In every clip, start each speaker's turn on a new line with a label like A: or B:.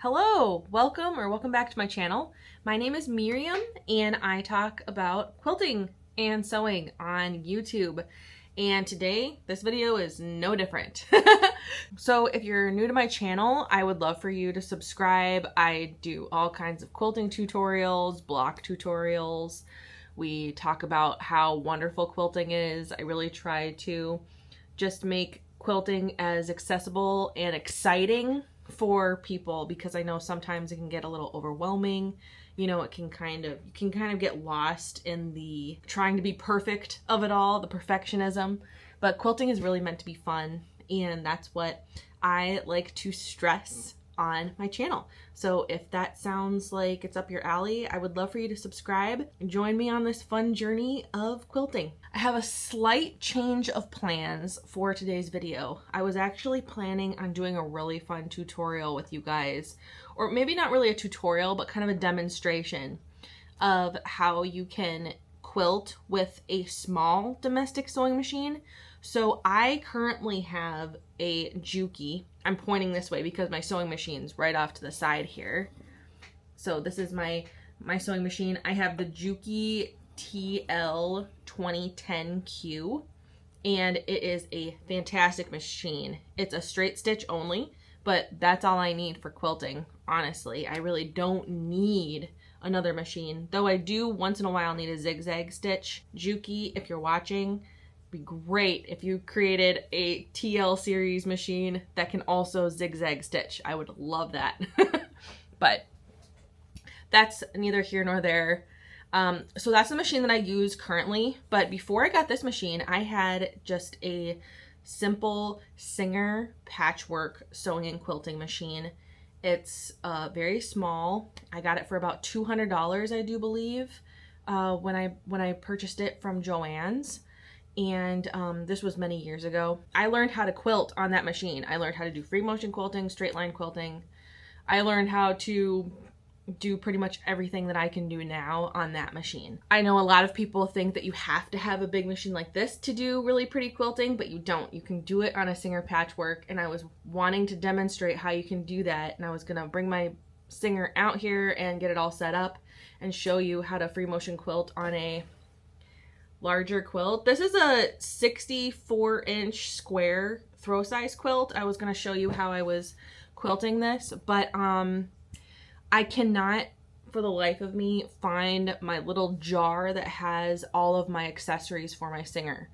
A: Hello, welcome back to my channel. My name is Miriam and I talk about quilting and sewing on YouTube. And today, this video is no different. So if you're new to my channel, I would love for you to subscribe. I do all kinds of quilting tutorials, block tutorials. We talk about how wonderful quilting is. I really try to just make quilting as accessible and exciting for people, because I know sometimes it can get a little overwhelming. You know, you can kind of get lost in the trying to be perfect of it all, the perfectionism. But quilting is really meant to be fun, and that's what I like to stress on my channel. So if that sounds like it's up your alley, I would love for you to subscribe and join me on this fun journey of quilting. I have a slight change of plans for today's video. I was actually planning on doing a really fun tutorial with you guys, or maybe not really a tutorial, but kind of a demonstration of how you can quilt with a small domestic sewing machine. So I currently have a Juki. I'm pointing this way because my sewing machine's right off to the side here. So this is my sewing machine. I have the Juki TL 2010Q, and it is a fantastic machine. It's a straight stitch only, but that's all I need for quilting. Honestly, I really don't need another machine, though I do once in a while need a zigzag stitch. Juki, if you're watching, be great if you created a TL series machine that can also zigzag stitch. I would love that. But that's neither here nor there. So that's the machine that I use currently. But before I got this machine, I had just a simple Singer patchwork sewing and quilting machine. It's very small. I got it for about $200, I do believe, when I purchased it from Joann's. And this was many years ago. I learned how to quilt on that machine. I learned how to do free motion quilting, straight line quilting. I learned how to do pretty much everything that I can do now on that machine. I know a lot of people think that you have to have a big machine like this to do really pretty quilting, but you don't. You can do it on a Singer patchwork, and I was wanting to demonstrate how you can do that, and I was gonna bring my Singer out here and get it all set up and show you how to free motion quilt on a larger quilt. This is a 64-inch square throw size quilt. I was going to show you how I was quilting this, but I cannot for the life of me find my little jar that has all of my accessories for my Singer.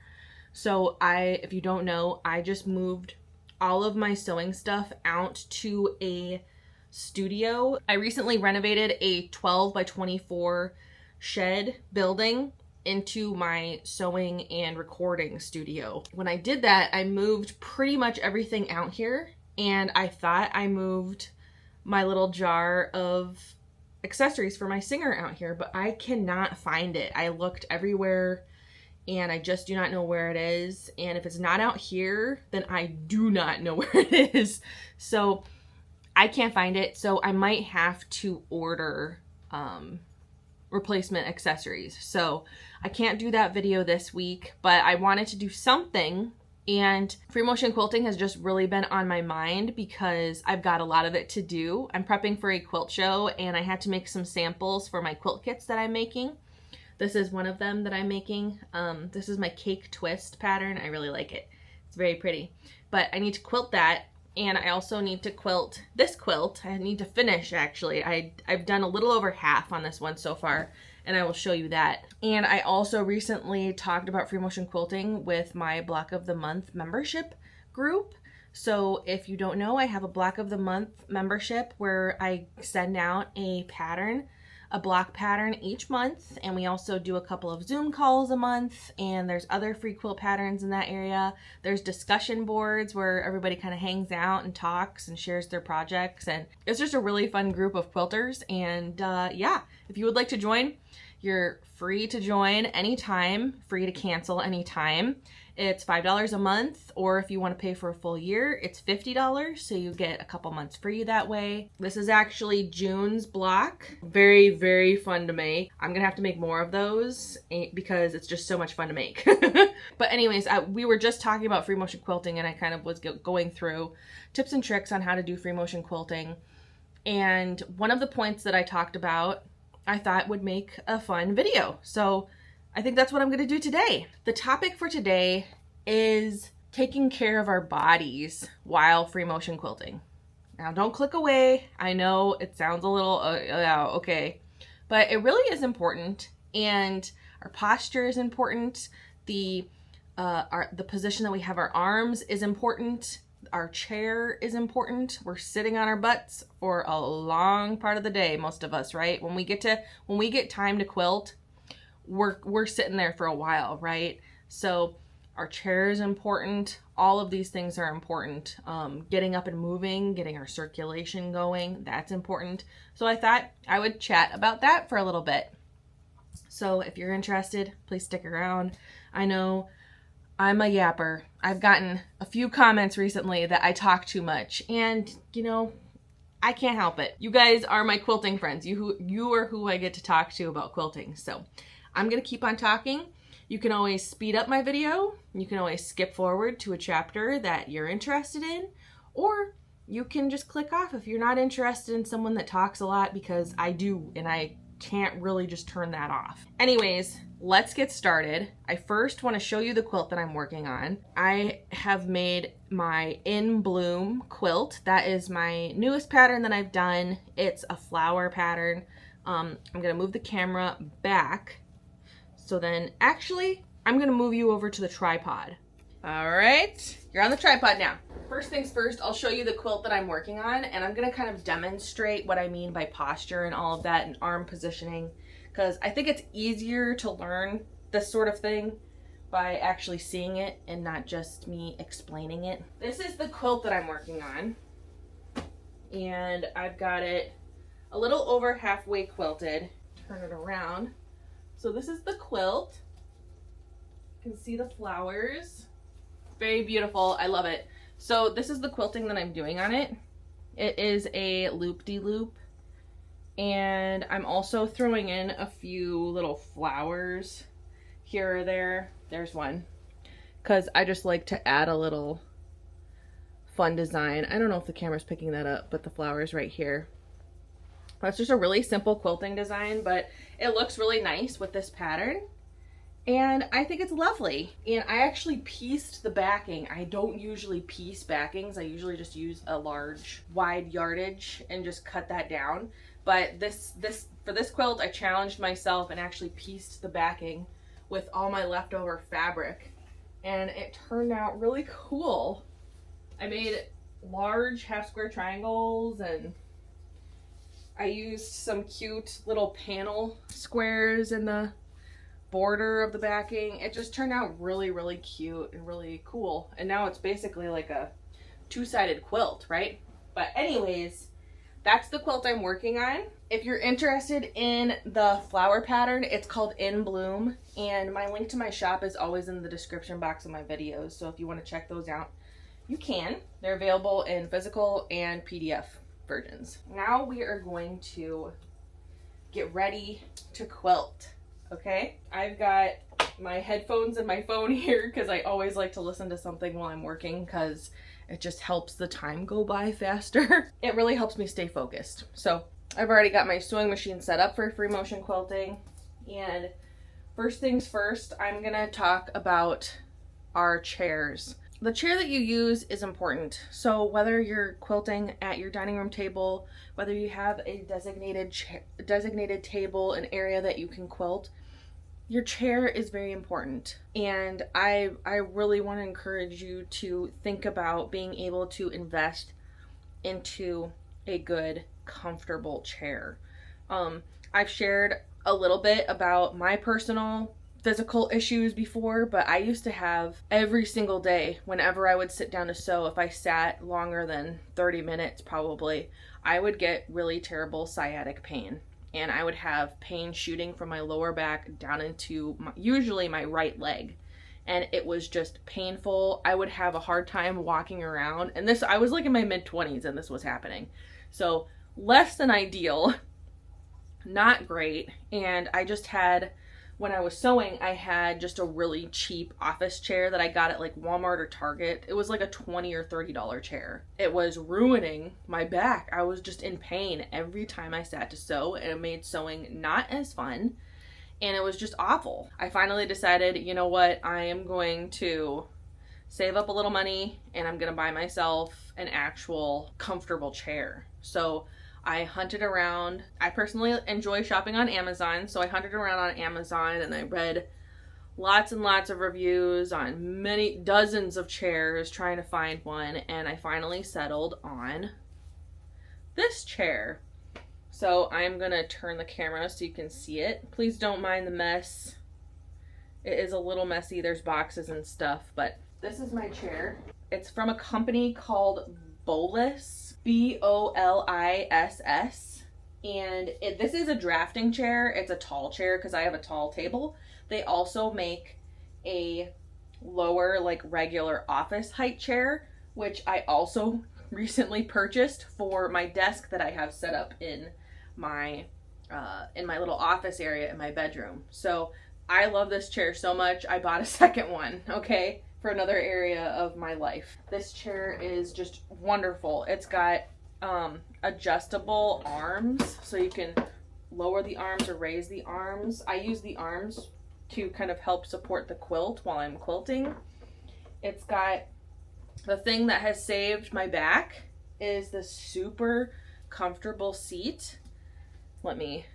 A: So if you don't know, I just moved all of my sewing stuff out to a studio. I recently renovated a 12 by 24 shed building into my sewing and recording studio. When I did that, I moved pretty much everything out here, and I thought I moved my little jar of accessories for my Singer out here, but I cannot find it. I looked everywhere and I just do not know where it is. And if it's not out here, then I do not know where it is. So I can't find it. So I might have to order replacement accessories. So I can't do that video this week, but I wanted to do something, and free motion quilting has just really been on my mind because I've got a lot of it to do. I'm prepping for a quilt show, and I had to make some samples for my quilt kits that I'm making. This is one of them that I'm making. This is my cake twist pattern. I really like it. It's very pretty, but I need to quilt that. And I also need to quilt this quilt. I need to finish, actually. I've done a little over half on this one so far, and I will show you that. And I also recently talked about free motion quilting with my Block of the Month membership group. So if you don't know, I have a Block of the Month membership where I send out a pattern, a block pattern each month, and we also do a couple of Zoom calls a month, and there's other free quilt patterns in that area. There's discussion boards where everybody kind of hangs out and talks and shares their projects, and it's just a really fun group of quilters. And yeah, if you would like to join, you're free to join anytime, free to cancel anytime. It's $5 a month, or if you want to pay for a full year, it's $50, so you get a couple months free that way. This is actually June's block. Very, very fun to make. I'm gonna have to make more of those because it's just so much fun to make. But anyways, we were just talking about free motion quilting, and I kind of was going through tips and tricks on how to do free motion quilting. And one of the points that I talked about, I thought would make a fun video. So I think that's what I'm going to do today. The topic for today is taking care of our bodies while free motion quilting. Now don't click away. I know it sounds a little, okay, but it really is important, and our posture is important. The position that we have our arms is important. Our chair is important. We're sitting on our butts for a long part of the day, most of us, right? When we get time to quilt, we're sitting there for a while, right? So our chair is important. All of these things are important. Getting up and moving, getting our circulation going, that's important. So I thought I would chat about that for a little bit. So if you're interested, please stick around. I know I'm a yapper. I've gotten a few comments recently that I talk too much, and you know, I can't help it. You guys are my quilting friends. You are who I get to talk to about quilting. So I'm gonna keep on talking. You can always speed up my video. You can always skip forward to a chapter that you're interested in, or you can just click off if you're not interested in someone that talks a lot, because I do, and I can't really just turn that off. Anyways, let's get started. I first want to show you the quilt that I'm working on. I have made my In Bloom quilt. That is my newest pattern that I've done. It's a flower pattern. I'm gonna move the camera back. So then, actually, I'm gonna move you over to the tripod. All right, you're on the tripod now. First things first, I'll show you the quilt that I'm working on, and I'm gonna kind of demonstrate what I mean by posture and all of that, and arm positioning, because I think it's easier to learn this sort of thing by actually seeing it and not just me explaining it. This is the quilt that I'm working on, and I've got it a little over halfway quilted. Turn it around. So this is the quilt. You can see the flowers. Very beautiful. I love it. So this is the quilting that I'm doing on it. It is a loop-de-loop. And I'm also throwing in a few little flowers here or there. There's one. Because I just like to add a little fun design. I don't know if the camera's picking that up, but the flowers right here. That's just a really simple quilting design, but it looks really nice with this pattern. And I think it's lovely. And I actually pieced the backing. I don't usually piece backings. I usually just use a large, wide yardage and just cut that down. But for this quilt, I challenged myself and actually pieced the backing with all my leftover fabric. And it turned out really cool. I made large half square triangles, and I used some cute little panel squares in the border of the backing. It just turned out really, really cute and really cool. And now it's basically like a two-sided quilt, right? But anyways, that's the quilt I'm working on. If you're interested in the flower pattern, it's called In Bloom, and my link to my shop is always in the description box of my videos. So if you want to check those out, you can. They're available in physical and PDF versions. Now we are going to get ready to quilt. Okay, I've got my headphones and my phone here because I always like to listen to something while I'm working, because it just helps the time go by faster. It really helps me stay focused. So I've already got my sewing machine set up for free motion quilting. And first things first, I'm gonna talk about our chairs. The chair that you use is important. So whether you're quilting at your dining room table, whether you have a designated table, an area that you can quilt, your chair is very important. And I really want to encourage you to think about being able to invest into a good, comfortable chair. I've shared a little bit about my personal physical issues before, but I used to have every single day, whenever I would sit down to sew, if I sat longer than 30 minutes probably, I would get really terrible sciatic pain. And I would have pain shooting from my lower back down into usually my right leg. And it was just painful. I would have a hard time walking around. And I was like in my mid-20s and this was happening. So less than ideal, not great. And I just had when I was sewing, I had just a really cheap office chair that I got at like Walmart or Target. It was like a $20 or $30 chair. It was ruining my back. I was just in pain every time I sat to sew, and it made sewing not as fun, and it was just awful. I finally decided, you know what, I am going to save up a little money and I'm gonna buy myself an actual comfortable chair. So I hunted around. I personally enjoy shopping on Amazon, so I hunted around on Amazon and I read lots and lots of reviews on many dozens of chairs trying to find one, and I finally settled on this chair. So I'm gonna turn the camera so you can see it. Please don't mind the mess. It is a little messy. There's boxes and stuff, but this is my chair. It's from a company called Boliss, B-O-L-I-S-S, and this is a drafting chair. It's a tall chair because I have a tall table. They also make a lower, like regular office height chair, which I also recently purchased for my desk that I have set up in my little office area in my bedroom. So I love this chair so much, I bought a second one, okay, for another area of my life. This chair is just wonderful. It's got adjustable arms, so you can lower the arms or raise the arms. I use the arms to kind of help support the quilt while I'm quilting. It's got the thing that has saved my back is the super comfortable seat. Let me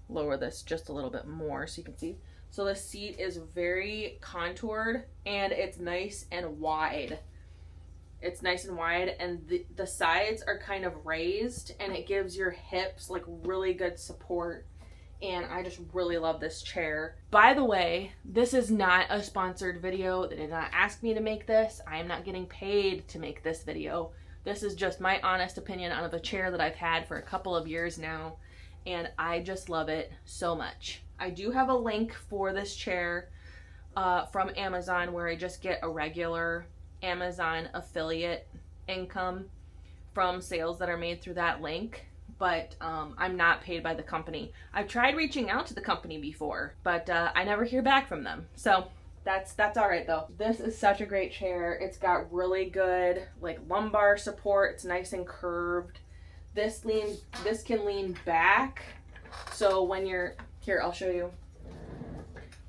A: lower this just a little bit more so you can see. So the seat is very contoured and it's nice and wide. It's nice and wide, and the sides are kind of raised, and it gives your hips like really good support. And I just really love this chair. By the way, this is not a sponsored video. They did not ask me to make this. I am not getting paid to make this video. This is just my honest opinion on the chair that I've had for a couple of years now, and I just love it so much. I do have a link for this chair from Amazon where I just get a regular Amazon affiliate income from sales that are made through that link, but I'm not paid by the company. I've tried reaching out to the company before, but I never hear back from them. So that's all right though. This is such a great chair. It's got really good like lumbar support. It's nice and curved. This can lean back. So when you're here, I'll show you.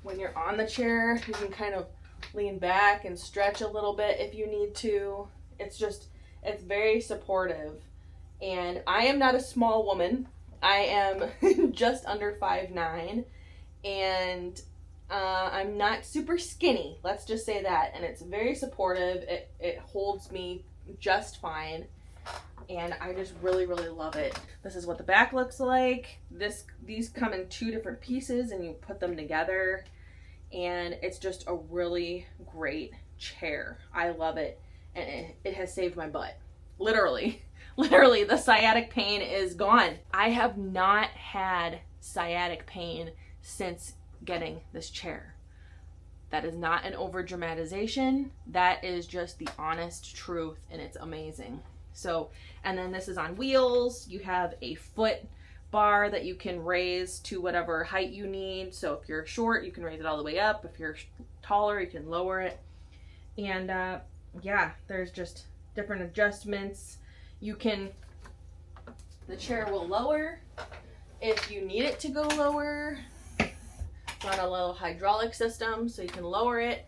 A: When you're on the chair, you can kind of lean back and stretch a little bit if you need to. It's very supportive. And I am not a small woman. I am just under 5'9", and I'm not super skinny. Let's just say that. And it's very supportive. It holds me just fine. And I just really, really love it. This is what the back looks like. These come in 2 different pieces and you put them together. And it's just a really great chair. I love it. And it has saved my butt. Literally. Literally, the sciatic pain is gone. I have not had sciatic pain since getting this chair. That is not an over dramatization. That is just the honest truth, and it's amazing. So, and then this is on wheels. You have a foot bar that you can raise to whatever height you need. So if you're short, you can raise it all the way up. If you're taller, you can lower it. And yeah, there's just different adjustments. The chair will lower if you need it to go lower. It's on a little hydraulic system, so you can lower it.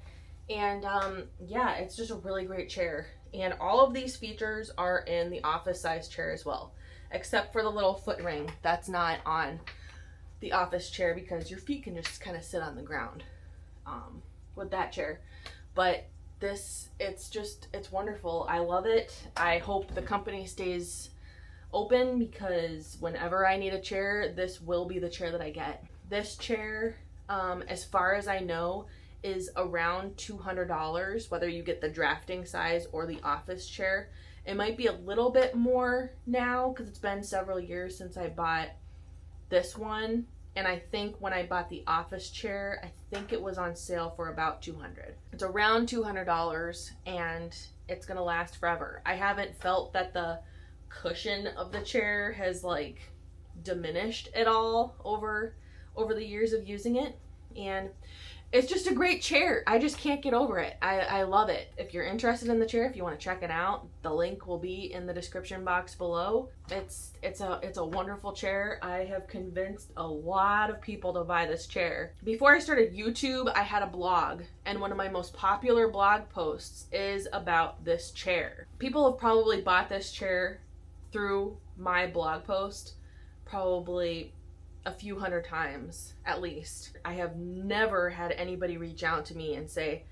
A: And yeah, it's just a really great chair. And all of these features are in the office size chair as well, except for the little foot ring. That's not on the office chair because your feet can just kind of sit on the ground with that chair. But it's wonderful. I love it. I hope the company stays open because whenever I need a chair, this will be the chair that I get. This chair, as far as I know, is around $200, whether you get the drafting size or the office chair. It might be a little bit more now because it's been several years since I bought this one. And I think when I bought the office chair, I think it was on sale for about $200. It's around $200 and it's gonna last forever. I haven't felt that the cushion of the chair has like diminished at all over the years of using it. And it's just a great chair. I just can't get over it. I love it. If you're interested in the chair, if you want to check it out, the link will be in the description box below. It's a wonderful chair. I have convinced a lot of people to buy this chair. Before I started YouTube, I had a blog, and one of my most popular blog posts is about this chair. People have probably bought this chair through my blog post probably a few hundred times at least. I have never had anybody reach out to me and say,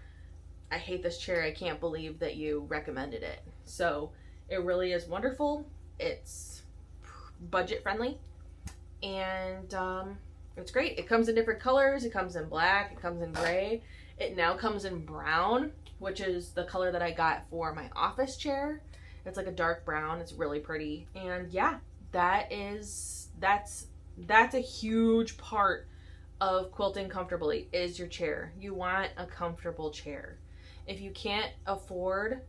A: I hate this chair, I can't believe that you recommended it. So it really is wonderful. It's budget friendly, and it's great. It comes in different colors. It comes in black, it comes in gray, it now comes in brown, which is the color that I got for my office chair. It's like a dark brown. It's really pretty. And yeah, that's a huge part of quilting comfortably, is your chair. You want a comfortable chair. If you can't afford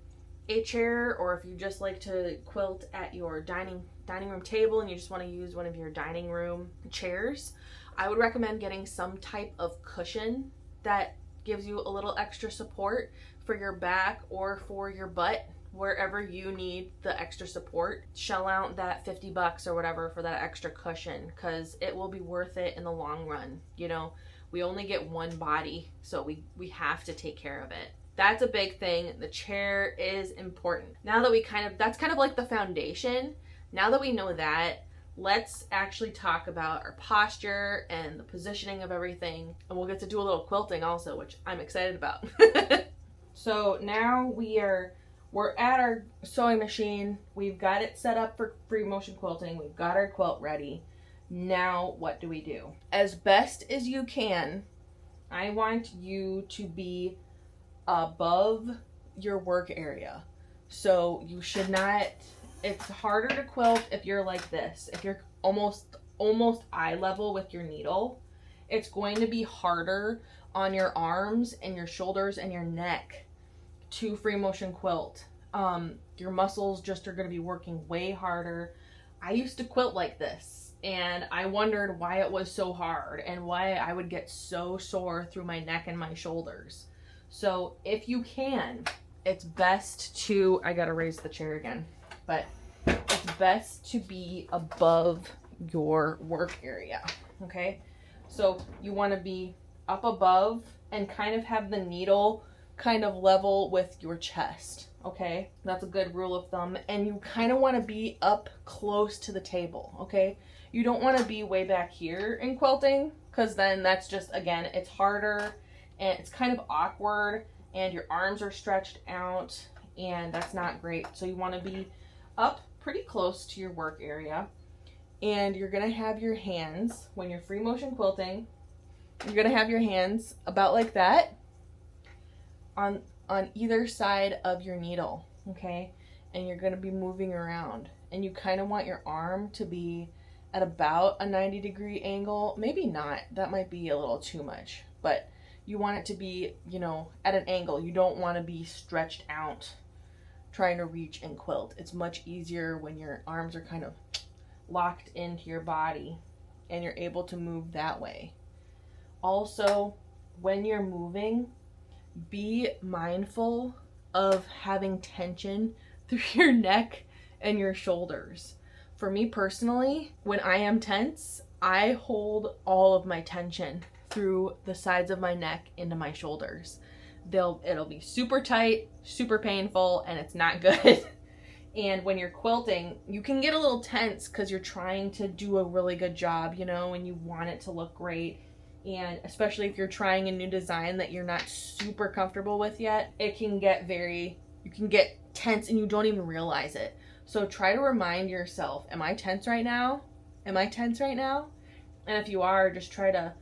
A: a chair, or if you just like to quilt at your dining room table and you just want to use one of your dining room chairs, I would recommend getting some type of cushion that gives you a little extra support for your back or for your butt, wherever you need the extra support. Shell out that $50 or whatever for that extra cushion, because it will be worth it in the long run. You know, we only get one body, so we have to take care of it. That's a big thing. The chair is important. Now that that's kind of like the foundation. Now that we know that, let's actually talk about our posture and the positioning of everything, and we'll get to do a little quilting also, which I'm excited about. So now we're at our sewing machine. We've got it set up for free motion quilting. We've got our quilt ready. Now what do we do? As best as you can, I want you to be above your work area. So you should not, it's harder to quilt if you're like this. If you're almost eye level with your needle, it's going to be harder on your arms and your shoulders and your neck to free motion quilt. Your muscles just are going to be working way harder. I used to quilt like this, and I wondered why it was so hard and why I would get so sore through my neck and my shoulders. So if you can, it's best to, I gotta raise the chair again, but it's best to be above your work area, okay? So you want to be up above and kind of have the needle kind of level with your chest, okay? That's a good rule of thumb. And you kind of want to be up close to the table, okay? You don't want to be way back here in quilting, because then that's just, again, it's harder and it's kind of awkward and your arms are stretched out, and that's not great. So you want to be up pretty close to your work area, and you're going to have your hands, when you're free motion quilting, you're going to have your hands about like that on either side of your needle, okay? And you're going to be moving around, and you kind of want your arm to be at about a 90-degree angle. Maybe not, that might be a little too much, but you want it to be, you know, at an angle. You don't want to be stretched out trying to reach and quilt. It's much easier when your arms are kind of locked into your body and you're able to move that way. Also, when you're moving, be mindful of having tension through your neck and your shoulders. For me personally, when I am tense, I hold all of my tension through the sides of my neck into my shoulders. It'll be super tight, super painful, and it's not good. And when you're quilting, you can get a little tense because you're trying to do a really good job, you know, and you want it to look great. And especially if you're trying a new design that you're not super comfortable with yet, you can get tense and you don't even realize it. So try to remind yourself, am I tense right now? Am I tense right now? And if you are, just try to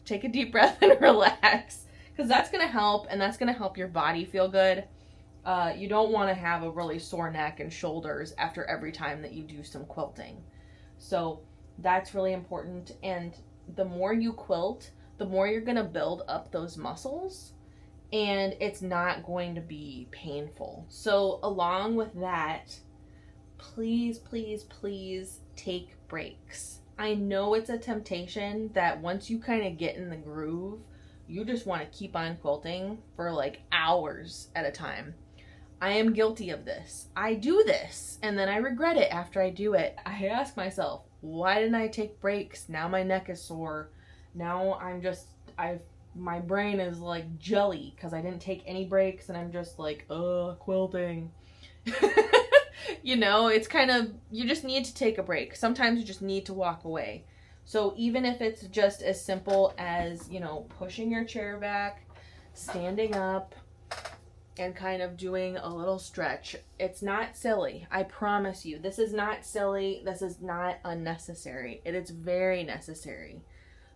A: take a deep breath and relax, because that's going to help, and that's going to help your body feel good. You don't want to have a really sore neck and shoulders after every time that you do some quilting. So that's really important. And the more you quilt, the more you're going to build up those muscles, and it's not going to be painful. So along with that, please, please, please take breaks. I know it's a temptation that once you kind of get in the groove, you just want to keep on quilting for like hours at a time. I am guilty of this. I do this and then I regret it after I do it. I ask myself, why didn't I take breaks? Now my neck is sore. Now my brain is like jelly because I didn't take any breaks and I'm just like, quilting. You know, it's kind of, you just need to take a break. Sometimes you just need to walk away. So even if it's just as simple as, you know, pushing your chair back, standing up, and kind of doing a little stretch. It's not silly. I promise you. This is not silly. This is not unnecessary. It is very necessary.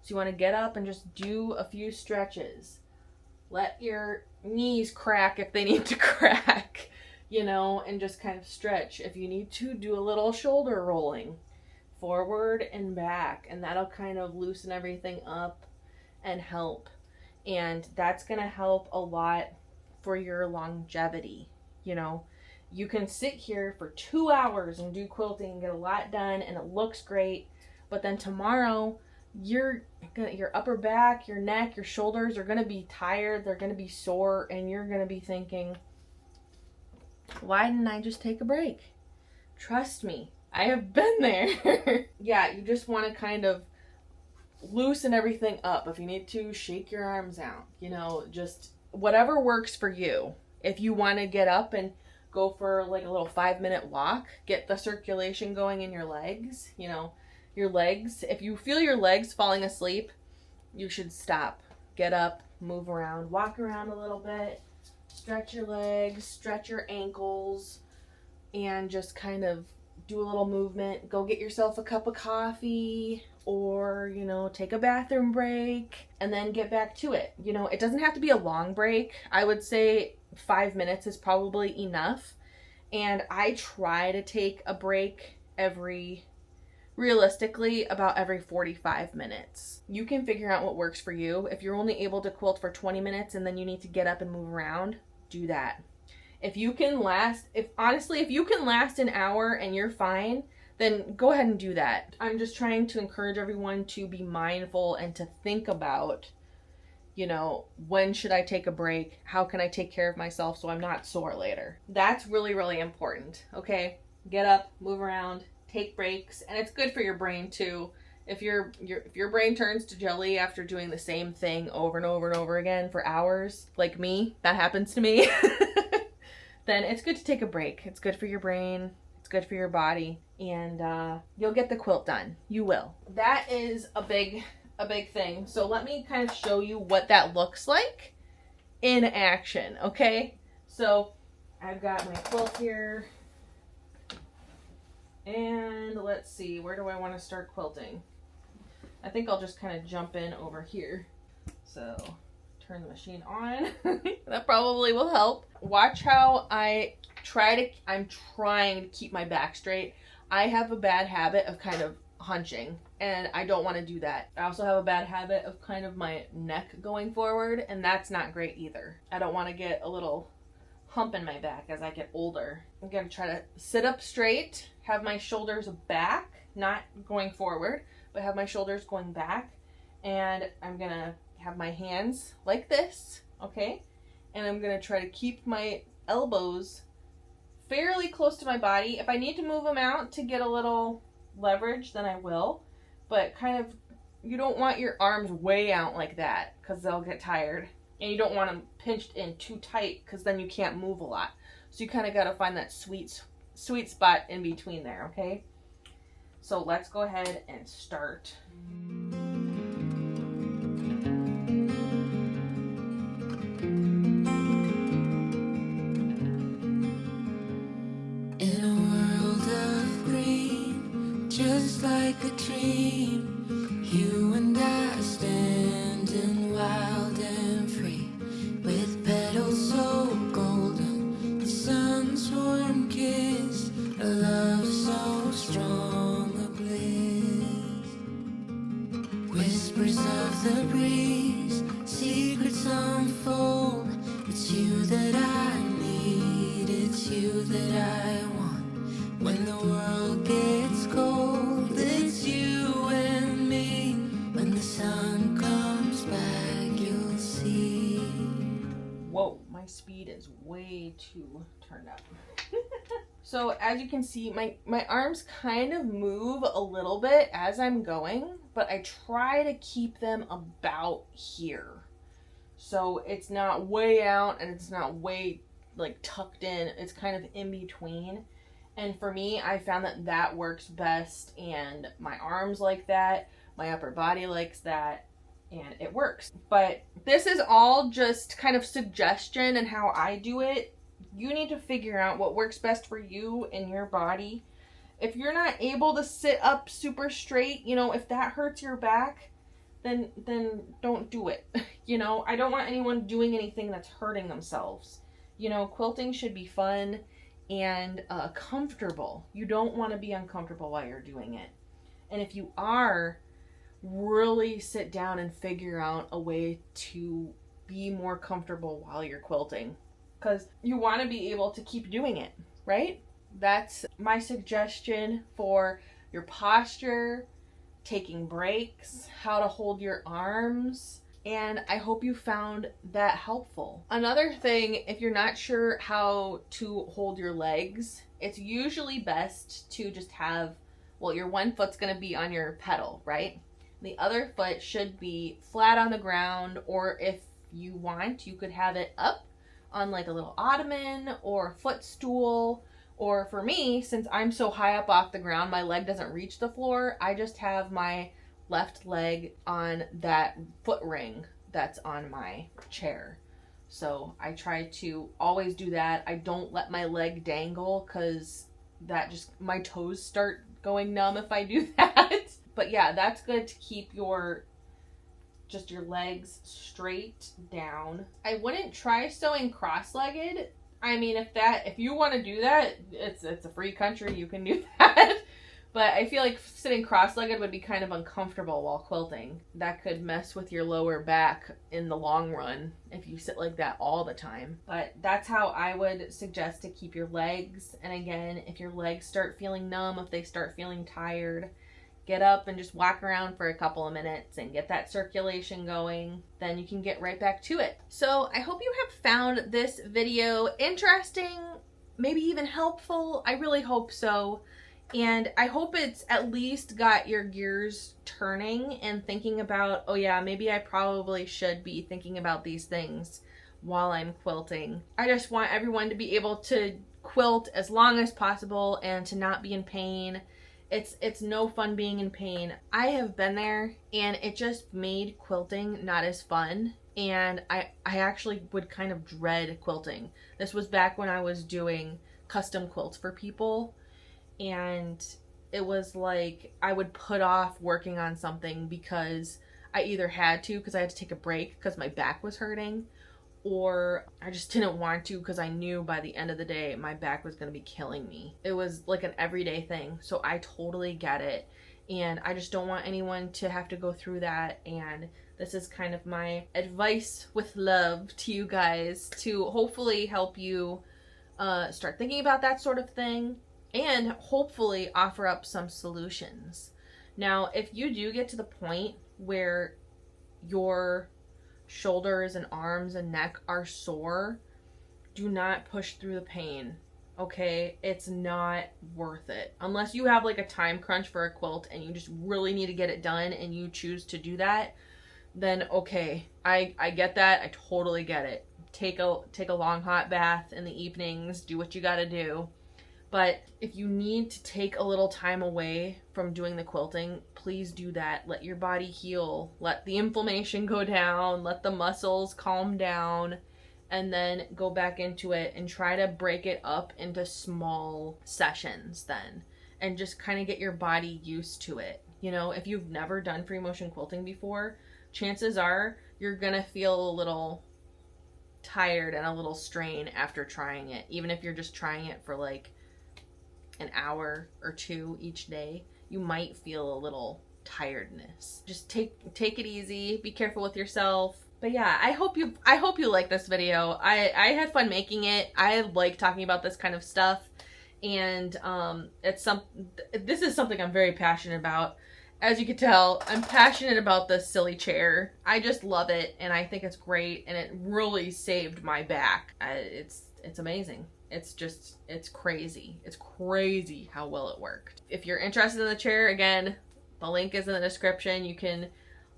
A: So you want to get up and just do a few stretches. Let your knees crack if they need to crack, you know, and just kind of stretch. If you need to, do a little shoulder rolling forward and back, and that'll kind of loosen everything up and help. And that's going to help a lot for your longevity. You know, you can sit here for 2 hours and do quilting and get a lot done and it looks great, but then tomorrow your upper back, your neck, your shoulders are going to be tired, they're going to be sore, and you're going to be thinking, why didn't I just take a break? Trust me, I have been there. Yeah, you just want to kind of loosen everything up. If you need to, shake your arms out, you know, just whatever works for you. If you want to get up and go for like a little 5-minute walk, get the circulation going in your legs, you know, your legs. If you feel your legs falling asleep, you should stop. Get up, move around, walk around a little bit, stretch your legs, stretch your ankles, and just kind of do a little movement. Go get yourself a cup of coffee, or, you know, take a bathroom break and then get back to it. You know, it doesn't have to be a long break. I would say 5 minutes is probably enough. And I try to take a break realistically, about every 45 minutes. You can figure out what works for you. If you're only able to quilt for 20 minutes and then you need to get up and move around, do that. If you can last an hour and you're fine, then go ahead and do that. I'm just trying to encourage everyone to be mindful and to think about, you know, when should I take a break? How can I take care of myself so I'm not sore later? That's really, really important, okay? Get up, move around, take breaks, and it's good for your brain too. If your brain turns to jelly after doing the same thing over and over and over again for hours, like me, that happens to me, then it's good to take a break. It's good for your brain. It's good for your body, and you'll get the quilt done. You will. That is a big thing. So let me kind of show you what that looks like in action, okay? So I've got my quilt here, and let's see, where do I want to start quilting? I think I'll just kind of jump in over here. So turn the machine on. That probably will help. Watch how I'm trying to keep my back straight. I have a bad habit of kind of hunching, and I don't want to do that. I also have a bad habit of kind of my neck going forward, and that's not great either. I don't want to get a little hump in my back as I get older. I'm going to try to sit up straight, have my shoulders back, not going forward, but have my shoulders going back, and I'm going to have my hands like this, okay? And I'm going to try to keep my elbows fairly close to my body. If I need to move them out to get a little leverage, then I will. But kind of, you don't want your arms way out like that because they'll get tired. And you don't want them pinched in too tight because then you can't move a lot. So you kind of got to find that sweet spot in between there, okay? So let's go ahead and start.
B: Just like a dream, you and I standing wild and free, with petals so golden, the sun's warm kiss, a love so strong, a bliss. Whispers of the breeze, secrets unfold. It's you that I need, it's you that I want. When the world gets cold, it's you
A: is way too turned up. So as you can see, my arms kind of move a little bit as I'm going, but I try to keep them about here. So it's not way out and it's not way like tucked in. It's kind of in between. And for me, I found that that works best, and my arms like that, my upper body likes that, and it works. But this is all just kind of suggestion and how I do it. You need to figure out what works best for you and your body. If you're not able to sit up super straight, you know, if that hurts your back, then don't do it. You know, I don't want anyone doing anything that's hurting themselves. You know, quilting should be fun and comfortable. You don't want to be uncomfortable while you're doing it. And if you are, really sit down and figure out a way to be more comfortable while you're quilting, because you want to be able to keep doing it, right? That's my suggestion for your posture, taking breaks, how to hold your arms, and I hope you found that helpful. Another thing, if you're not sure how to hold your legs, it's usually best to just have, well, your one foot's gonna be on your pedal, right? The other foot should be flat on the ground, or if you want, you could have it up on like a little ottoman or footstool. Or for me, since I'm so high up off the ground, my leg doesn't reach the floor, I just have my left leg on that foot ring that's on my chair. So I try to always do that. I don't let my leg dangle, because that just, my toes start going numb if I do that. But yeah, that's good to keep your legs straight down. I wouldn't try sewing cross-legged. I mean, if you want to do that, it's a free country, you can do that. But I feel like sitting cross-legged would be kind of uncomfortable while quilting. That could mess with your lower back in the long run if you sit like that all the time. But that's how I would suggest to keep your legs. And again, if your legs start feeling numb, if they start feeling tired, get up and just walk around for a couple of minutes and get that circulation going. Then you can get right back to it. So I hope you have found this video interesting, maybe even helpful. I really hope so. And I hope it's at least got your gears turning and thinking about, oh yeah, maybe I probably should be thinking about these things while I'm quilting. I just want everyone to be able to quilt as long as possible and to not be in pain. It's no fun being in pain. I have been there, and it just made quilting not as fun. And I actually would kind of dread quilting. This was back when I was doing custom quilts for people. And it was like I would put off working on something because I either had to, because I had to take a break because my back was hurting, or I just didn't want to because I knew by the end of the day my back was going to be killing me. It was like an everyday thing, so I totally get it. And I just don't want anyone to have to go through that. And this is kind of my advice with love to you guys, to hopefully help you start thinking about that sort of thing, and hopefully offer up some solutions. Now, if you do get to the point where your shoulders and arms and neck are sore, do not push through the pain, okay? It's not worth it. Unless you have like a time crunch for a quilt and you just really need to get it done and you choose to do that, then okay, I get that. I totally get it. Take a long hot bath in the evenings, do what you gotta do. But if you need to take a little time away from doing the quilting, please do that. Let your body heal. Let the inflammation go down. Let the muscles calm down. And then go back into it and try to break it up into small sessions then. And just kind of get your body used to it. You know, if you've never done free motion quilting before, chances are you're going to feel a little tired and a little strain after trying it. Even if you're just trying it for like an hour or two each day, you might feel a little tiredness. Just take it easy, be careful with yourself. But yeah, I hope you like this video. I had fun making it. I like talking about this kind of stuff, and this is something I'm very passionate about, As you can tell, I'm passionate about this silly chair. I just love it, and I think it's great, and it really saved my back. It's amazing. It's crazy. It's crazy how well it worked. If you're interested in the chair, again, the link is in the description. You can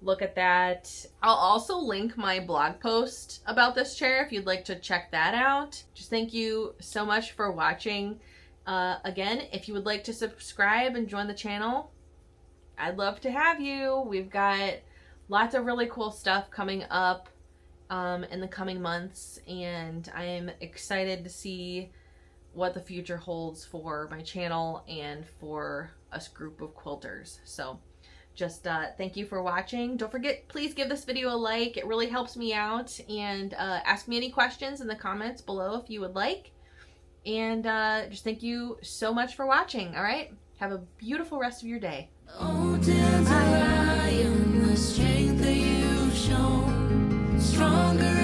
A: look at that. I'll also link my blog post about this chair if you'd like to check that out. Just thank you so much for watching. Again, if you would like to subscribe and join the channel, I'd love to have you. We've got lots of really cool stuff coming up in the coming months, and I am excited to see what the future holds for my channel and for us group of quilters. So just thank you for watching. Don't forget, please give this video a like. It really helps me out, and ask me any questions in the comments below if you would like. And just thank you so much for watching. All right, have a beautiful rest of your day.
B: Oh, did I am the strength that you've shown, stronger